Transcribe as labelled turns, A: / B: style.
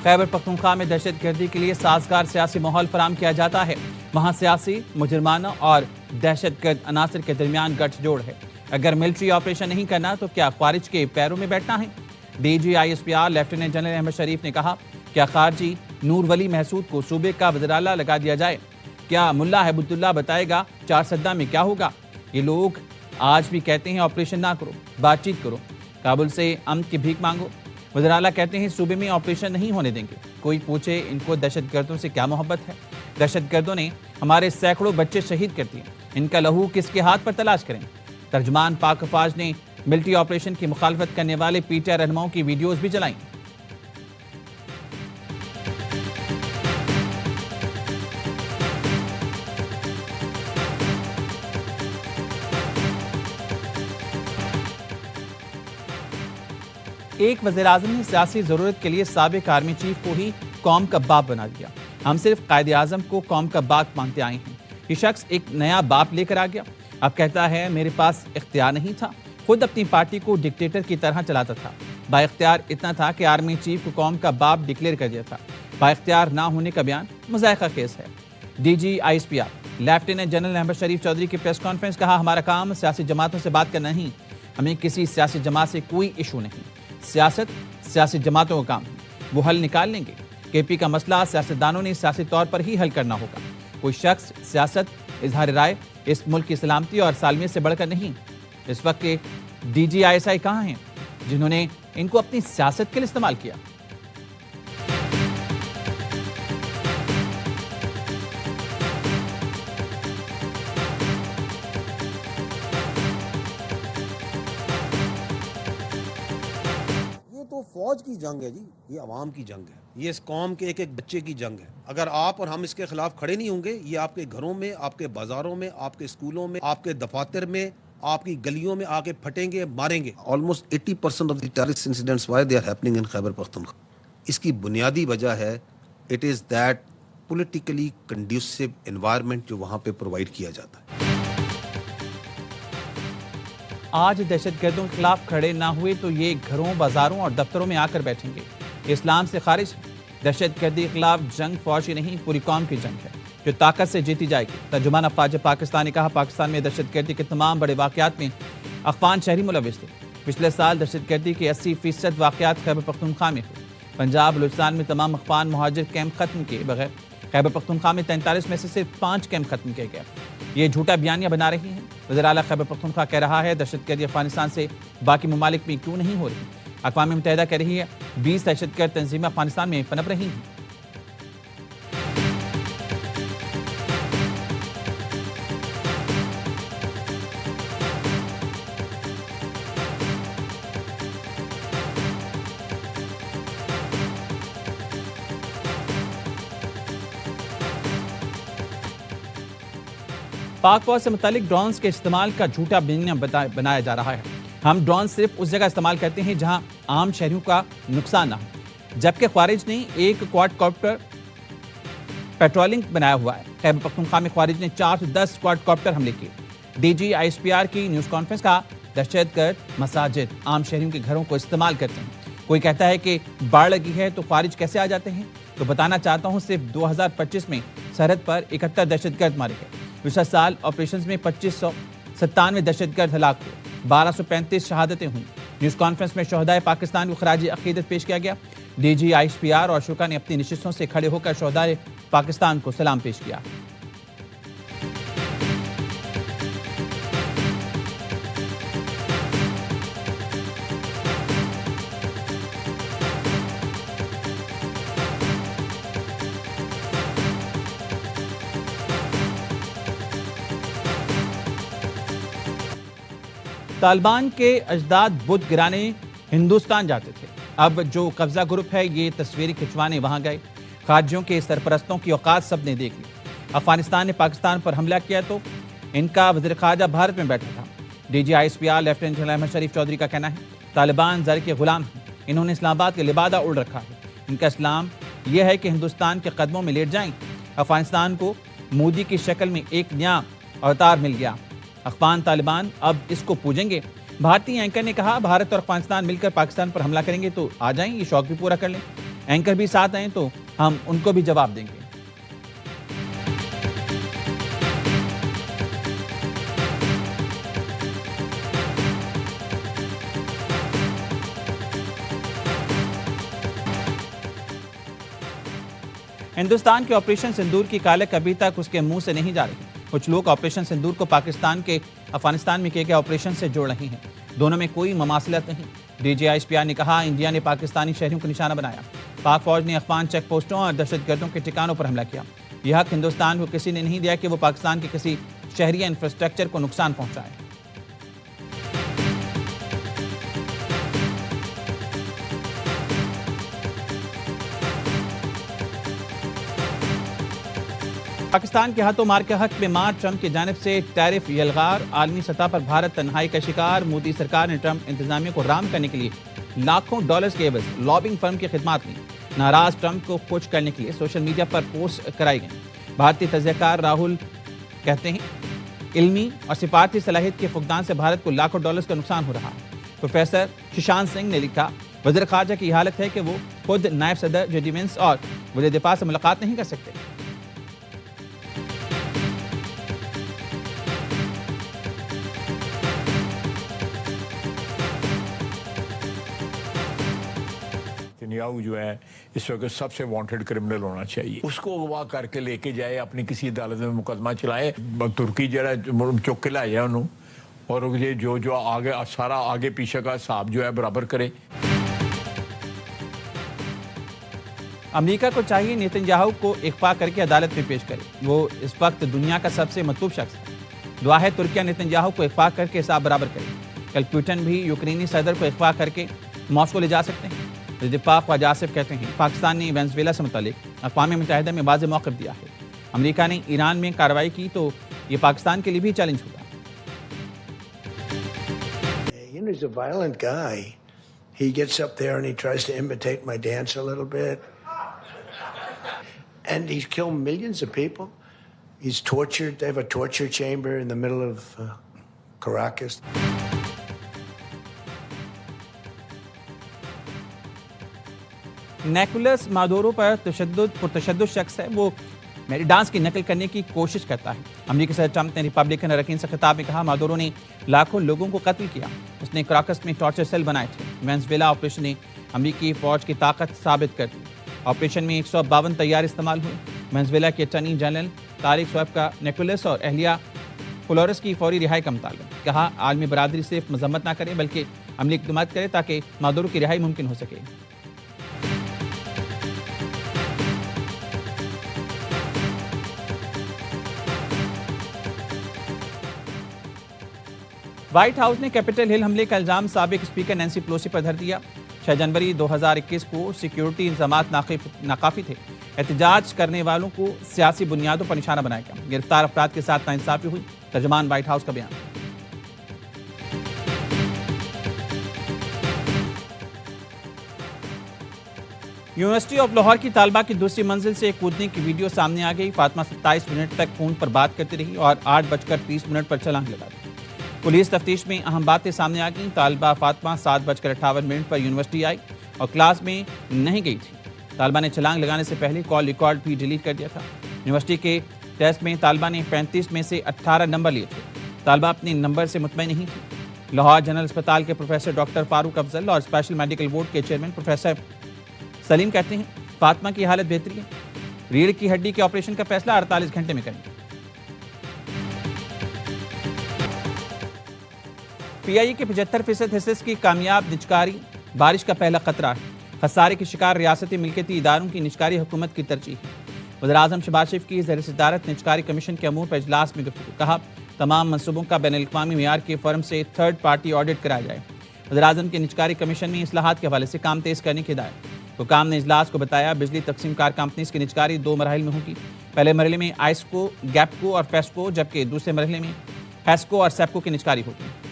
A: خیبر پختونخوا میں دہشت گردی کے لیے سازگار سیاسی ماحول فراہم کیا جاتا ہے۔ وہاں سیاسی، مجرمانہ اور دہشت گرد عناصر کے درمیان گٹھ جوڑ ہے۔ اگر ملٹری آپریشن نہیں کرنا تو کیا خوارج کے پیروں میں بیٹھنا ہے؟ D G I S P R lieutenant general Ahmed Sharif نے کہا، کیا خارجی نور ولی محسود کو صوبے کا وزراعلی لگا دیا جائے؟ کیا ملا ہیبت اللہ بتائے گا چارسدہ میں کیا ہوگا؟ یہ لوگ آج بھی کہتے ہیں آپریشن نہ کرو، بات چیت کرو، کابل سے امن کی بھیک مانگو۔ وزراعلیٰ کہتے ہیں صوبے میں آپریشن نہیں ہونے دیں گے۔ کوئی پوچھے ان کو دہشت گردوں سے کیا محبت ہے؟ دہشت گردوں نے ہمارے سینکڑوں بچے شہید کر دیے، ان کا لہو کس کے ہاتھ پر تلاش کریں؟ ترجمان پاک افواج نے ملٹری آپریشن کی مخالفت کرنے والے پی ٹی آئی رہنماؤں کی ویڈیوز بھی جلائیں۔ ایک وزیراعظم نے سیاسی ضرورت کے لیے سابق آرمی چیف کو ہی قوم کا باپ بنا دیا۔ ہم صرف قائد اعظم کو قوم کا باپ مانتے آئے ہیں۔ یہ شخص ایک نیا باپ لے کر آ گیا، اب کہتا ہے میرے پاس اختیار نہیں تھا، خود اپنی پارٹی کو ڈکٹیٹر کی طرح چلاتا تھا۔ با اختیار اتنا تھا کہ آرمی چیف کو قوم کا باپ ڈکلیئر کر دیا تھا۔ با اختیار نہ ہونے کا بیان مذائقہ خیز ہے۔ D G I S P R lieutenant general Ahmed Sharif Chaudhry کی پریس کانفرنس، کہا ہمارا کام سیاسی جماعتوں سے بات کرنا نہیں، ہمیں کسی سیاسی جماعت سے کوئی ایشو نہیں۔ سیاست سیاسی جماعتوں کا کام ہے، وہ حل نکال لیں گے۔ کے پی کا مسئلہ سیاستدانوں نے سیاسی طور پر ہی حل کرنا ہوگا۔ کوئی شخص، سیاست، اظہار رائے اس ملک کی سلامتی اور سالمیت سے بڑھ کر نہیں۔ اس وقت کے D G I S I کہاں ہیں جنہوں نے ان کو اپنی سیاست کے لیے استعمال کیا؟
B: فوج کی جنگ ہے جی، یہ عوام کی جنگ ہے، یہ اس قوم کے ایک ایک بچے کی جنگ ہے۔ اگر آپ اور ہم اس کے خلاف کھڑے نہیں ہوں گے، یہ آپ کے گھروں میں، آپ کے بازاروں میں، آپ کے اسکولوں میں، آپ کے دفاتر میں، آپ کی گلیوں میں آ کے پھٹیں گے، ماریں گے۔ Almost 80% of the terrorist incidents why they are happening in Khyber Pakhtunkhwa. اس کی بنیادی وجہ ہے it is that politically conducive environment جو وہاں پہ پرووائڈ کیا جاتا ہے۔
A: آج دہشت گردوں کے خلاف کھڑے نہ ہوئے تو یہ گھروں، بازاروں اور دفتروں میں آ کر بیٹھیں گے۔ اسلام سے خارج ہے۔ دہشت گردی کے خلاف جنگ فوج کی نہیں، پوری قوم کی جنگ ہے جو طاقت سے جیتی جائے گی۔ ترجمان افواج پاکستان نے کہا، پاکستان میں دہشت گردی کے تمام بڑے واقعات میں افغان شہری ملوث تھے۔ پچھلے سال دہشت گردی کے 80% واقعات خیبر پختونخوا میں ہوئے۔ پنجاب، بلوچستان میں تمام افغان مہاجر کیمپ ختم کیے بغیر خیبر پختونخوا میں 43 میں سے صرف 5 کیمپ ختم کیے گئے۔ یہ جھوٹا بیانیہ بنا رہی ہیں۔ وزیراعلیٰ خیبر پختونخوا کہہ رہا ہے دہشت گردی افغانستان سے باقی ممالک میں کیوں نہیں ہو رہی؟ اقوام متحدہ کہہ رہی ہے 20 دہشت گرد تنظیمیں افغانستان میں پنپ رہی ہیں۔ پاک فوج سے متعلق ڈرونز کے استعمال کا جھوٹا بیانیہ بنایا جا رہا ہے۔ ہم ڈرون صرف اس جگہ استعمال کرتے ہیں جہاں عام شہریوں کا نقصان نہ ہو، جبکہ خوارج نے ایک کواد کاپٹر پیٹرولنگ بنایا ہوا ہے۔ خیبر پختونخوا میں خوارج نے 410 کواد کاپٹر حملے کیے۔ D G I S P R کی نیوز کانفرنس کا دہشت گرد مساجد، عام شہریوں کے گھروں کو استعمال کرتے ہیں۔ کوئی کہتا ہے کہ باڑ لگی ہے تو خوارج کیسے آ جاتے ہیں؟ تو بتانا چاہتا ہوں صرف 2025 میں سرحد پر 71 دہشت گرد مارے گئے۔ گزشتہ سال آپریشنز میں 2597 دہشت گرد ہلاک ہوئے، 1235 شہادتیں ہوئیں۔ نیوز کانفرنس میں شہدائے پاکستان کو خراج عقیدت پیش کیا گیا۔ D G I S P R اور شرکا نے اپنی نشستوں سے کھڑے ہو کر شہدائے پاکستان کو سلام پیش کیا۔ طالبان کے اجداد بدھ گرانے ہندوستان جاتے تھے، اب جو قبضہ گروپ ہے یہ تصویریں کھنچوانے وہاں گئے۔ خارجیوں کے سرپرستوں کی اوقات سب نے دیکھ لی۔ افغانستان نے پاکستان پر حملہ کیا تو ان کا وزیر خارجہ بھارت میں بیٹھا تھا۔ D G I S P R lieutenant general Ahmed Sharif Chaudhry کا کہنا ہے طالبان زر کے غلام ہیں، انہوں نے اسلام آباد کے لبادہ اڑ رکھا ہے۔ ان کا اسلام یہ ہے کہ ہندوستان کے قدموں میں لیٹ جائیں۔ افغانستان کو مودی کی شکل میں ایک نیا اوتار مل گیا، افغان طالبان اب اس کو پوجیں گے۔ بھارتی اینکر نے کہا بھارت اور افغانستان مل کر پاکستان پر حملہ کریں گے تو آ جائیں، یہ شوق بھی پورا کر لیں۔ اینکر بھی ساتھ آئیں تو ہم ان کو بھی جواب دیں گے۔ ہندوستان کے آپریشن سندور کی کالک ابھی تک اس کے منہ سے نہیں جا رہی۔ کچھ لوگ آپریشن سندور کو پاکستان کے افغانستان میں کیے گئے آپریشن سے جوڑ رہے ہیں۔ دونوں میں کوئی مماثلت نہیں۔ ڈی جی آئی SPR نے کہا انڈیا نے پاکستانی شہریوں کو نشانہ بنایا۔ پاک فوج نے افغان چیک پوسٹوں اور دہشت گردوں کے ٹھکانوں پر حملہ کیا۔ یہ حق ہندوستان کو کسی نے نہیں دیا کہ وہ پاکستان کے کسی شہری یا انفراسٹرکچر کو نقصان پہنچائے۔ پاکستان کے ہاتھوں مار کے حق میں مار، ٹرمپ کی جانب سے ٹیرف یلغار، عالمی سطح پر بھارت تنہائی کا شکار۔ مودی سرکار نے ٹرمپ انتظامیہ کو رام کرنے کے لیے لاکھوں ڈالرز کے عوض لابنگ فرم کی خدمات لی۔ ناراض ٹرمپ کو خوش کرنے کے لیے سوشل میڈیا پر پوسٹ کرائی گئیں۔ بھارتی تجزیہ کار راہل کہتے ہیں علمی اور سفارتی صلاحیت کے فقدان سے بھارت کو لاکھوں ڈالرز کا نقصان ہو رہا ہے۔ پروفیسر ششانت سنگھ نے لکھا وزیر خارجہ کی حالت ہے کہ وہ خود نائب صدر جے ڈی وینس اور وزیر دفاع سے ملاقات نہیں کر سکتے۔
C: نتنیاہو جو ہے اس وقت سب سے وانٹڈ کرمنل ہونا چاہیے، اس کو اغوا کر کے لے کے جائے، اپنی کسی عدالت میں مقدمہ چلائے، ترکی جڑا چک کے لائے انہوں، اور یہ جو آگے سارا آگے پیچھے کا حساب جو ہے برابر کرے۔
A: امریکہ کو چاہیے نیتنیاہو کو اغوا کر کے عدالت میں پیش کرے۔ وہ اس وقت دنیا کا سب سے مطلوب شخص ہے۔ دعا ہے ترکیہ نیتنیاہو کو اغوا کر کے حساب برابر کرے۔ کل پیوٹن بھی یوکرینی صدر کو اغوا کر کے ماسکو لے جا سکتے ہیں۔ دفاع خواجہ آصف کہتے ہیں پاکستان نے وینزویلا سے متعلق اقوام متحدہ میں واضح موقف دیا ہے۔ امریکہ نے ایران میں کارروائی کی تو یہ پاکستان کے لیے بھی چیلنج ہوگا۔
D: He's a violent guy. He gets up there and he tries to imitate my dance a little bit. And he's killed millions of people. He's tortured. They have a torture chamber in the middle of Caracas.
A: Nicolas Maduro پر پرتشدد شخص ہے، وہ میری dance کی نقل کرنے کی کوشش کرتا ہے۔ امریکی صدر ٹرمپ نے ریپبلکن اراکین سے خطاب میں کہا مادورو نے لاکھوں لوگوں کو قتل کیا، اس نے کراکس میں ٹارچر سیل بنائے تھے۔ وینزویلا آپریشن نے امریکی فوج کی طاقت ثابت کر دی۔ آپریشن میں 152 طیارے استعمال ہوئے۔ وینزویلا کے اٹارنی جنرل طارق سویب کا نیکولس اور اہلیہ فلورس کی فوری رہائی کا مطالبہ، کہا عالمی برادری صرف مذمت نہ کرے بلکہ عملی اقدامات کرے تاکہ مادورو کی رہائی ممکن ہو سکے۔ وائٹ ہاؤس نے کیپٹل ہل حملے کا الزام سابق اسپیکر نینسی پیلوسی پر دھر دیا۔ 6 جنوری 2021 کو سیکیورٹی انتظامات ناکافی تھے۔ احتجاج کرنے والوں کو سیاسی بنیادوں پر نشانہ بنایا گیا۔ گرفتار افراد کے ساتھ ناانصافی ہوئی۔ ترجمان وائٹ ہاؤس کا بیان۔ یونیورسٹی آف لاہور کی طالبہ کی دوسری منزل سے کودنے کی ویڈیو سامنے آ گئی۔ فاطمہ 27 منٹ تک فون پر بات کرتی رہی اور 8:30 پر چھلانگ لگا دی۔ پولیس تفتیش میں اہم باتیں سامنے آ گئیں۔ طالبہ فاطمہ 7:58 پر یونیورسٹی آئی اور کلاس میں نہیں گئی تھی۔ طالبہ نے چھلانگ لگانے سے پہلے کال ریکارڈ بھی ڈیلیٹ کر دیا تھا۔ یونیورسٹی کے ٹیسٹ میں طالبہ نے 35 میں سے 18 نمبر لیے تھے۔ طالبہ اپنے نمبر سے مطمئن نہیں تھی۔ لاہور جنرل اسپتال کے پروفیسر ڈاکٹر فاروق افضل اور اسپیشل میڈیکل وارڈ کے چیئرمین پروفیسر سلیم کہتے ہیں فاطمہ کی حالت بہتری ہے۔ ریڑھ کی ہڈی کے آپریشن کا فیصلہ 48 گھنٹے میں کریں گے۔ پی آئی کے 75% حصص کی کامیاب نجکاری بارش کا پہلا خطرہ ہے۔ خسارے کے شکار ریاستی ملکیتی اداروں کی نجکاری حکومت کی ترجیح ہے۔ وزیراعظم شہباز شریف کی زیر صدارت نجکاری کمیشن کے امور پر اجلاس میں گفتگو، کہا تمام منصوبوں کا بین الاقوامی معیار کے فرم سے تھرڈ پارٹی آڈٹ کرایا جائے۔ وزیراعظم کی نجکاری کمیشن میں اصلاحات کے حوالے سے کام تیز کرنے کی ہدایت۔ حکام نے اجلاس کو بتایا بجلی تقسیم کار کمپنیز کی نجکاری 2 مراحل میں ہوگی۔ پہلے مرحلے میں آئسکو، گیپکو اور فیسکو، جبکہ دوسرے مرحلے میں ہیسکو اور سیپکو کی نجکاری ہوگی۔